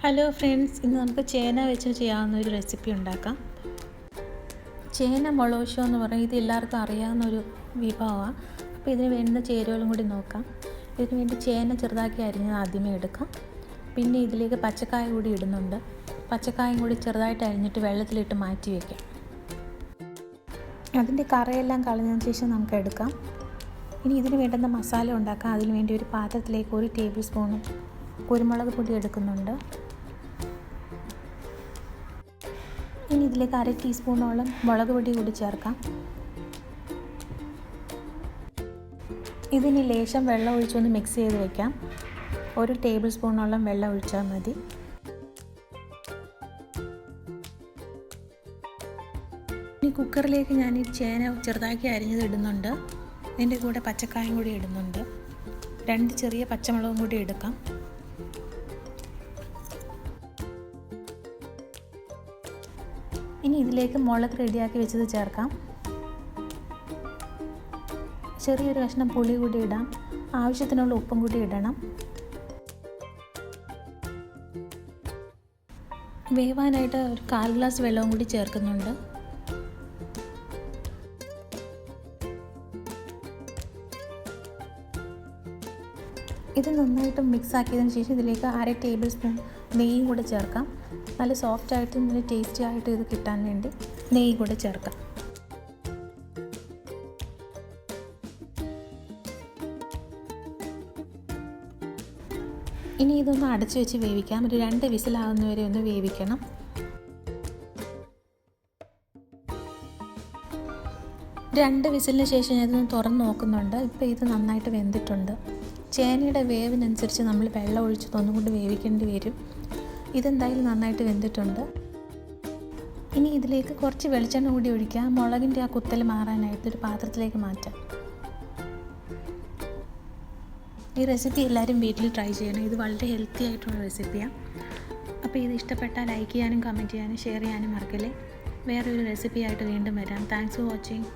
Hello friends, ഇന്ന് നമുക്ക് ചേന വെച്ച് ചെയ്യാവുന്ന ഒരു റെസിപ്പി ഉണ്ടാക്കാം. ചേന മുളകുശോ എന്ന് പറയും. ഇത് എല്ലാവർക്കും അറിയാവുന്നൊരു വിഭവമാണ്. അപ്പോൾ ഇതിന് വേണ്ടുന്ന ചേരുവകളും കൂടി നോക്കാം. ഇതിന് വേണ്ടി ചേന ചെറുതാക്കി അരിഞ്ഞത് ആദ്യമേ എടുക്കാം. പിന്നെ ഇതിലേക്ക് പച്ചക്കായ കൂടി ഇടുന്നുണ്ട്. പച്ചക്കായും കൂടി ചെറുതായിട്ട് അരിഞ്ഞിട്ട് വെള്ളത്തിലിട്ട് മാറ്റി വയ്ക്കാം. അതിൻ്റെ കറയെല്ലാം കളഞ്ഞതിന് ശേഷം നമുക്ക് എടുക്കാം. ഇനി ഇതിന് വേണ്ടുന്ന മസാല ഉണ്ടാക്കാം. അതിന് വേണ്ടി ഒരു പാത്രത്തിലേക്ക് 1 ടേബിൾ സ്പൂൺ കുരുമുളക് പൊടി എടുക്കുന്നുണ്ട്. ഇനി ഇതിലേക്ക് 1/2 ടീസ്പൂണോളം മുളക് പൊടി കൂടി ചേർക്കാം. ഇതിനി ലേശം വെള്ളം ഒഴിച്ചൊന്ന് മിക്സ് ചെയ്ത് വയ്ക്കാം. 1 ടേബിൾ സ്പൂണോളം വെള്ളം ഒഴിച്ചാൽ മതി. ഇനി കുക്കറിലേക്ക് ഞാൻ ഈ ചേന ചെറുതാക്കി അരിഞ്ഞത് ഇടുന്നുണ്ട്. ഇതിൻ്റെ കൂടെ പച്ചക്കായും കൂടി ഇടുന്നുണ്ട്. 2 ചെറിയ പച്ചമുളകും കൂടി എടുക്കാം. ഇനി ഇതിലേക്ക് മുളക് റെഡിയാക്കി വെച്ചത് ചേർക്കാം. ചെറിയൊരു കഷ്ണം പുളി കൂടി ഇടാം. ആവശ്യത്തിനുള്ള ഉപ്പും കൂടി ഇടണം. വേവാനായിട്ട് ഒരു 1/4 ഗ്ലാസ് വെള്ളവും കൂടി ചേർക്കുന്നുണ്ട്. ഇത് നന്നായിട്ട് മിക്സ് ആക്കിയതിന് ശേഷം ഇതിലേക്ക് 1/2 ടേബിൾ സ്പൂൺ നെയ്യും കൂടെ ചേർക്കാം. നല്ല സോഫ്റ്റായിട്ട് നല്ല ടേസ്റ്റി ആയിട്ട് ഇത് കിട്ടാൻ വേണ്ടി നെയ്യ് കൂടെ ചേർക്കാം. ഇനി ഇതൊന്ന് അടച്ചു വെച്ച് വേവിക്കാം. ഒരു 2 വിസിലാകുന്നവരെ ഒന്ന് വേവിക്കണം. രണ്ട് വിസിലിന് ശേഷം ഞാനിതൊന്ന് തുറന്ന് നോക്കുന്നുണ്ട്. ഇപ്പോൾ ഇത് നന്നായിട്ട് വെന്തിട്ടുണ്ട്. ചേനയുടെ വേവിനനുസരിച്ച് നമ്മൾ വെള്ളം ഒഴിച്ച് ഒന്നുകൊണ്ട് വേവിക്കേണ്ടി വരും. ഇതെന്തായാലും നന്നായിട്ട് വെന്തിട്ടുണ്ട്. ഇനി ഇതിലേക്ക് കുറച്ച് വെളിച്ചെണ്ണ കൂടി ഒഴിക്കാം. മുളകിൻ്റെ ആ കുത്തൽ മാറാനായിട്ട് ഒരു പാത്രത്തിലേക്ക് മാറ്റാം. ഈ റെസിപ്പി എല്ലാവരും വീട്ടിൽ ട്രൈ ചെയ്യണം. ഇത് വളരെ ഹെൽത്തി ആയിട്ടുള്ള റെസിപ്പിയാണ്. അപ്പോൾ ഇത് ഇഷ്ടപ്പെട്ടാൽ ലൈക്ക് ചെയ്യാനും കമൻറ്റ് ചെയ്യാനും ഷെയർ ചെയ്യാനും മറക്കല്ലേ. വേറൊരു റെസിപ്പിയായിട്ട് വീണ്ടും വരാം. Thanks for watching.